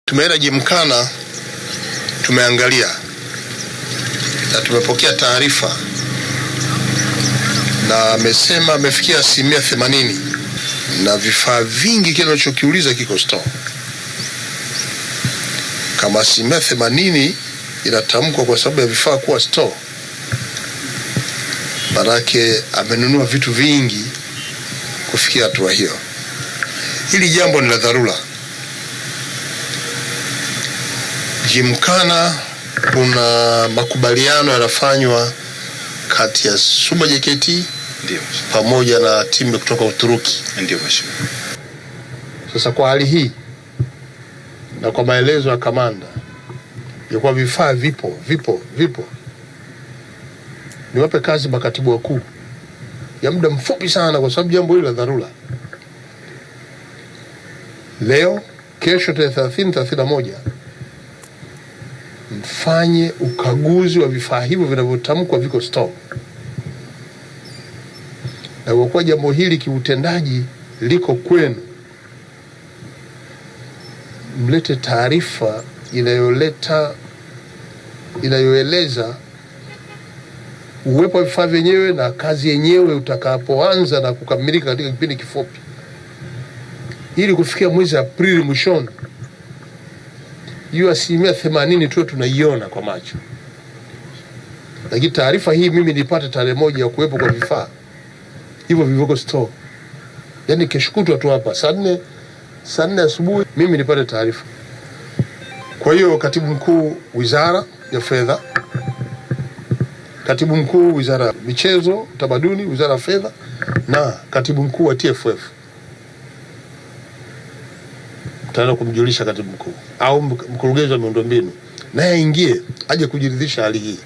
Tumeenda Gymkhana, tumeangalia na tumepokea taarifa, na amesema amefikia 80% na vifaa vingi kile unachokiuliza kiko store. Kama 80% inatamkwa kwa sababu ya vifaa kuwa store, manake amenunua vitu vingi kufikia hatua hiyo. Hili jambo ni la dharura. Gymkhana kuna makubaliano yanafanywa kati ya Suba JKT pamoja na timu kutoka Uturuki. Ndio mheshimiwa. Sasa kwa hali hii na kwa maelezo ya kamanda ya kwa vifaa vipo, niwape kazi makatibu wakuu ya muda mfupi sana, kwa sababu jambo hili la dharura. Leo, kesho, 31 mfanye ukaguzi wa vifaa hivyo vinavyotamkwa viko store. Na kwa kuwa jambo hili kiutendaji liko kwenu, mlete taarifa inayoeleza uwepo wa vifaa vyenyewe na kazi yenyewe utakapoanza na kukamilika katika kipindi kifupi, ili kufikia mwezi Aprili mwishoni hiyo 80% tu tunaiona kwa macho. Lakini taarifa hii mimi nilipata tarehe 1 ya kuwepo kwa vifaa hivyo vilivyoko store. Yaani kesho kutwa tu hapa saa 4 asubuhi mimi nipate taarifa. Kwa hiyo katibu mkuu Wizara ya Fedha, katibu mkuu Wizara ya Michezo, Utamaduni, Wizara ya Fedha, na katibu mkuu wa TFF tutaenda kumjulisha katibu mkuu au mkurugenzi wa miundombinu, naye aingie aje kujiridhisha hali hii.